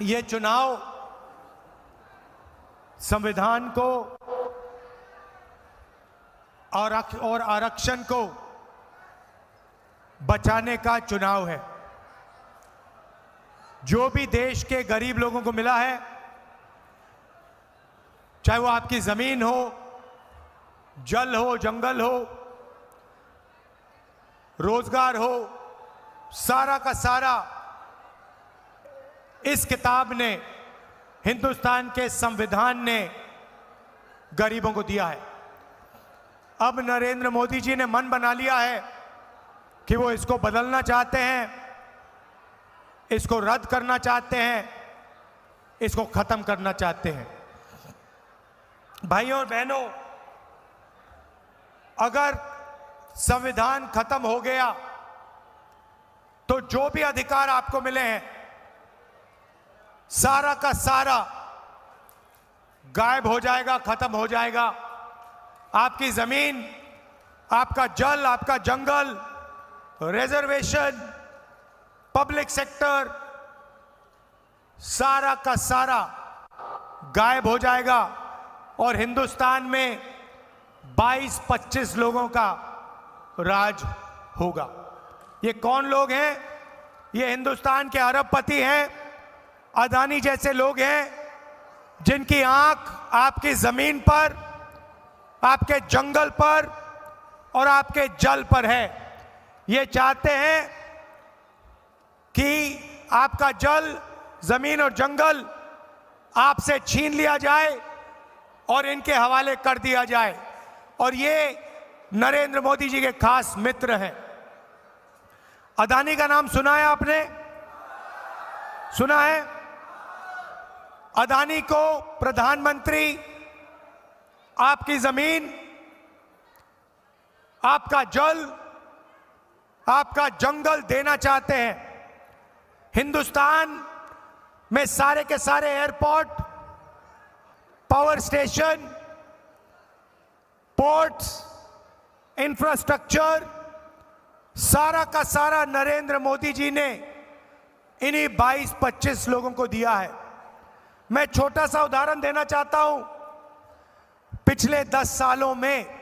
ये चुनाव संविधान को और आरक्षण को बचाने का चुनाव है। जो भी देश के गरीब लोगों को मिला है, चाहे वो आपकी जमीन हो, जल हो, जंगल हो, रोजगार हो, सारा का सारा इस किताब ने, हिंदुस्तान के संविधान ने गरीबों को दिया है। अब नरेंद्र मोदी जी ने मन बना लिया है कि वो इसको बदलना चाहते हैं, इसको रद्द करना चाहते हैं, इसको खत्म करना चाहते हैं। भाइयों और बहनों, अगर संविधान खत्म हो गया तो जो भी अधिकार आपको मिले हैं सारा का सारा गायब हो जाएगा, खत्म हो जाएगा। आपकी जमीन, आपका जल, आपका जंगल, रिजर्वेशन, पब्लिक सेक्टर, सारा का सारा गायब हो जाएगा और हिंदुस्तान में 22-25 लोगों का राज होगा। ये कौन लोग हैं? ये हिंदुस्तान के अरबपति हैं, अदानी जैसे लोग हैं, जिनकी आंख आपकी जमीन पर, आपके जंगल पर और आपके जल पर है। ये चाहते हैं कि आपका जल, जमीन और जंगल आपसे छीन लिया जाए और इनके हवाले कर दिया जाए। और ये नरेंद्र मोदी जी के खास मित्र हैं। अदानी का नाम सुना है आपने? सुना है? अदानी को प्रधानमंत्री आपकी जमीन, आपका जल, आपका जंगल देना चाहते हैं। हिंदुस्तान में सारे के सारे airport, power station, ports, infrastructure, सारा का सारा नरेंद्र मोदी जी ने इन्हीं 22-25 लोगों को दिया है। मैं छोटा सा उदाहरण देना चाहता हूं। पिछले 10 सालों में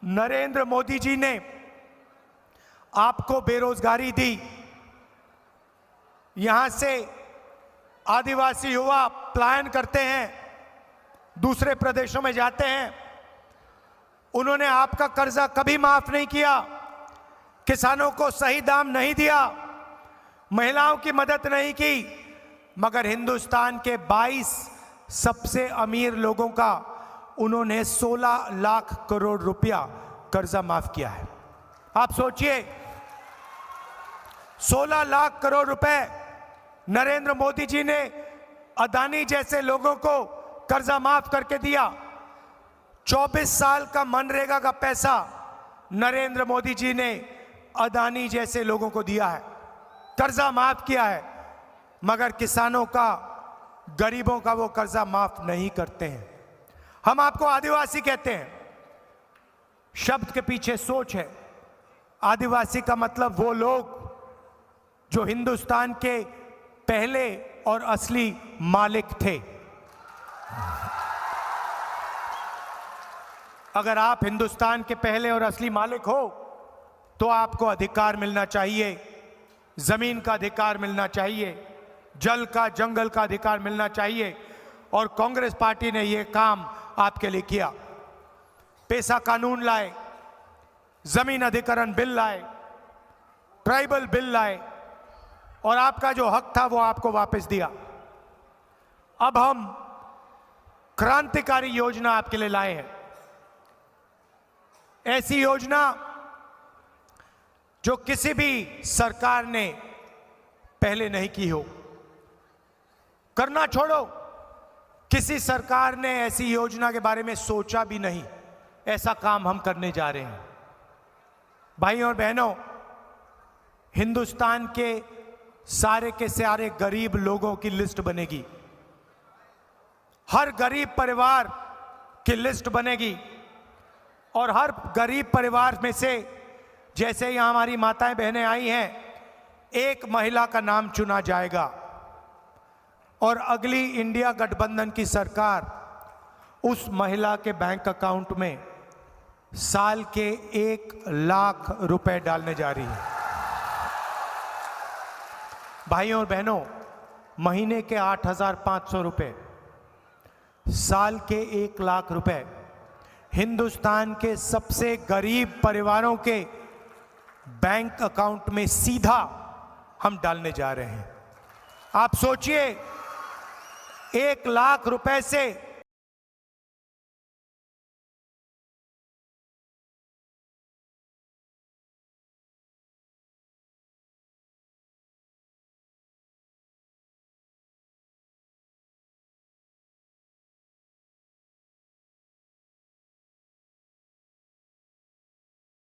नरेंद्र मोदी जी ने आपको बेरोजगारी दी। यहां से आदिवासी युवा पलायन करते हैं, दूसरे प्रदेशों में जाते हैं। उन्होंने आपका कर्जा कभी माफ नहीं किया, किसानों को सही दाम नहीं दिया, महिलाओं की मदद नहीं की, मगर हिंदुस्तान के 22 सबसे अमीर लोगों का उन्होंने 16 लाख करोड़ रुपया कर्जा माफ किया है। आप सोचिए, 16 लाख करोड़ रुपए नरेंद्र मोदी जी ने अदानी जैसे लोगों को कर्जा माफ करके दिया। 24 साल का मनरेगा का पैसा नरेंद्र मोदी जी ने अदानी जैसे लोगों को दिया है, कर्जा माफ किया है, मगर किसानों का, गरीबों का वो कर्जा माफ नहीं करते हैं। हम आपको आदिवासी कहते हैं, शब्द के पीछे सोच है। आदिवासी का मतलब वो लोग जो हिंदुस्तान के पहले और असली मालिक थे। अगर आप हिंदुस्तान के पहले और असली मालिक हो तो आपको अधिकार मिलना चाहिए, जमीन का अधिकार मिलना चाहिए, जल का, जंगल का अधिकार मिलना चाहिए। और कांग्रेस पार्टी ने यह काम आपके लिए किया। पेशा कानून लाए, जमीन अधिकरण बिल लाए, ट्राइबल बिल लाए और आपका जो हक था वो आपको वापस दिया। अब हम क्रांतिकारी योजना आपके लिए लाए हैं। ऐसी योजना जो किसी भी सरकार ने पहले नहीं की हो। करना छोड़ो, किसी सरकार ने ऐसी योजना के बारे में सोचा भी नहीं। ऐसा काम हम करने जा रहे हैं। भाइयों और बहनों, हिंदुस्तान के सारे गरीब लोगों की लिस्ट बनेगी। हर गरीब परिवार की लिस्ट बनेगी और हर गरीब परिवार में से, जैसे यहां हमारी माताएं बहनें आई हैं, एक महिला का नाम चुना जाएगा। और अगली इंडिया गठबंधन की सरकार उस महिला के बैंक अकाउंट में साल के 1 लाख रुपए डालने जा रही है। भाइयों और बहनों, महीने के 8,500 रुपए, साल के 1 लाख रुपए हिंदुस्तान के सबसे गरीब परिवारों के बैंक अकाउंट में सीधा हम डालने जा रहे हैं। आप सोचिए, 1 लाख रुपए से